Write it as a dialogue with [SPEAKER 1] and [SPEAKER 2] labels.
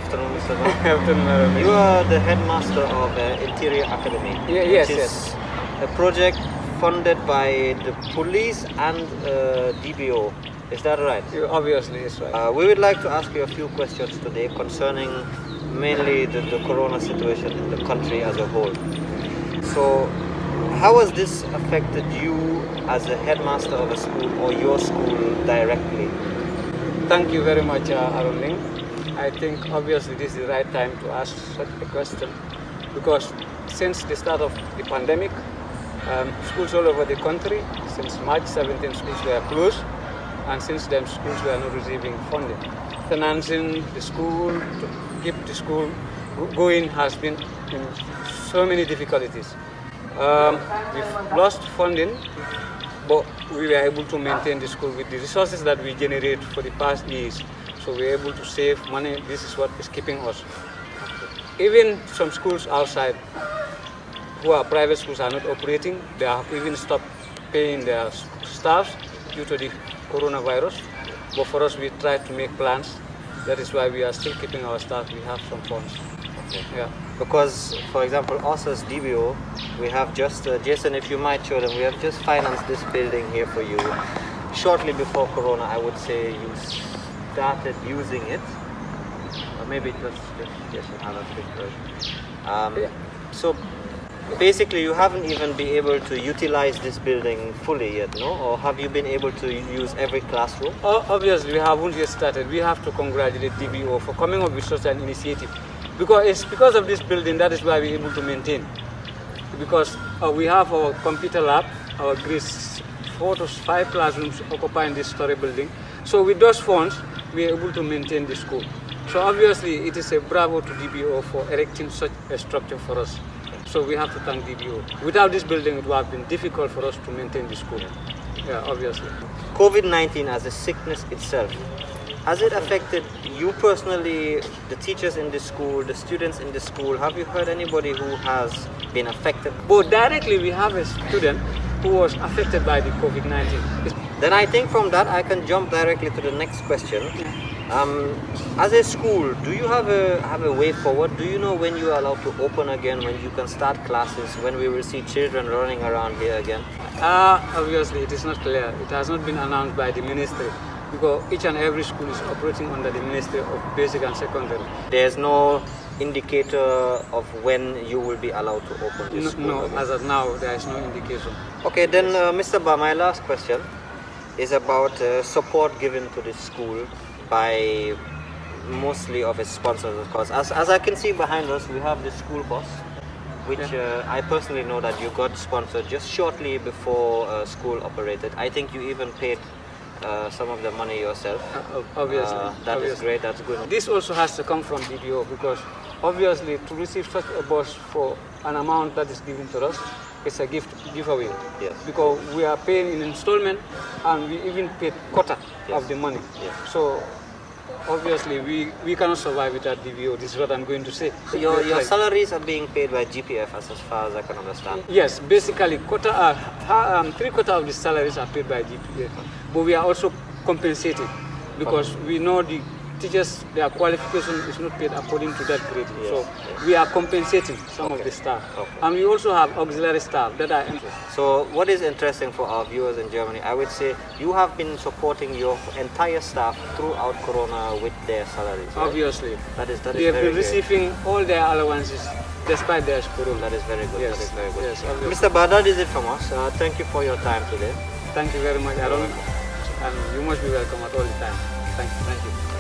[SPEAKER 1] afternoon, Mr. Bah.
[SPEAKER 2] Afternoon.
[SPEAKER 1] You are the headmaster of Interior Akademie.
[SPEAKER 2] Yes,
[SPEAKER 1] which is a project funded by the police and DBO. Is that right?
[SPEAKER 2] Obviously, it's right.
[SPEAKER 1] We would like to ask you a few questions today concerning mainly the corona situation in the country as a whole. So, how has this affected you as a headmaster of a school or your school directly?
[SPEAKER 2] Thank you very much, Aaron Ling. I think obviously this is the right time to ask such a question because since the start of the pandemic, schools all over the country, since March 17, schools were closed, and since then schools were not receiving funding. Financing the school, to keep the school going has been in so many difficulties. We've lost funding, but we were able to maintain the school with the resources that we generate for the past years. So we were able to save money. This is what is keeping us. Even some schools outside who are private schools are not operating. They have even stopped paying their staff due to the coronavirus. But for us, we try to make plans. That is why we are still keeping our staff. We have some funds.
[SPEAKER 1] Okay.
[SPEAKER 2] Yeah.
[SPEAKER 1] Because, for example, us as DBO, we have just, Jason, if you might show them, we have just financed this building here for you. Shortly before Corona, I would say you started using it. Or maybe it was just Jason had a picture. So, basically, you haven't even been able to utilize this building fully yet, no? Or have you been able to use every classroom?
[SPEAKER 2] Obviously, we haven't yet started. We have to congratulate DBO for coming up with such an initiative. Because it's because of this building, that is why we're able to maintain. Because we have our computer lab, our grades 4 to 5 classrooms occupying this story building. So with those funds, we're able to maintain the school. So obviously, it is a bravo to DBO for erecting such a structure for us. So we have to thank DBO. Without this building, it would have been difficult for us to maintain the school. Yeah, obviously.
[SPEAKER 1] COVID-19 as a sickness itself, has it affected you personally, the teachers in the school, the students in the school? Have you heard anybody who has been affected?
[SPEAKER 2] But directly, we have a student who was affected by the COVID-19.
[SPEAKER 1] Then I think from that, I can jump directly to the next question. As a school, do you have a way forward? Do you know when you are allowed to open again, when you can start classes, when we will see children running around here again?
[SPEAKER 2] Obviously, it is not clear. It has not been announced by the ministry because each and every school is operating under the Ministry of Basic and Secondary.
[SPEAKER 1] There's no indicator of when you will be allowed to open this school?
[SPEAKER 2] No, as of now, there is no indication.
[SPEAKER 1] Okay, then Mr. Bah, my last question is about support given to this school by mostly of its sponsors, of course. As I can see behind us, we have the school bus, which I personally know that you got sponsored just shortly before school operated. I think you even paid some of the money yourself.
[SPEAKER 2] Obviously.
[SPEAKER 1] That is great, that's good.
[SPEAKER 2] This also has to come from DBO because obviously to receive such a bus for an amount that is given to us, it's a giveaway.
[SPEAKER 1] Yes.
[SPEAKER 2] Because we are paying in installment and we even paid quarter of the money.
[SPEAKER 1] Yes.
[SPEAKER 2] So obviously we cannot survive without DBO. This is what I'm going to say.
[SPEAKER 1] So your salaries are being paid by GPF as far as I can understand?
[SPEAKER 2] Yes, basically 3/4 of the salaries are paid by GPF. But we are also compensated because we know the teachers, their qualification is not paid according to that grade.
[SPEAKER 1] Yes.
[SPEAKER 2] So we are compensating some of the staff. And we also have auxiliary staff that are interested.
[SPEAKER 1] So what is interesting for our viewers in Germany, I would say you have been supporting your entire staff throughout Corona with their salaries. Right?
[SPEAKER 2] Obviously.
[SPEAKER 1] That is
[SPEAKER 2] they have been receiving all their allowances despite their school.
[SPEAKER 1] That is very good.
[SPEAKER 2] Yes.
[SPEAKER 1] That is very good.
[SPEAKER 2] Yes, obviously.
[SPEAKER 1] Mr. Bah, that is it from us. Thank you for your time today.
[SPEAKER 2] Thank you very much, Aaron. And you must be welcome at all the time. Thank you.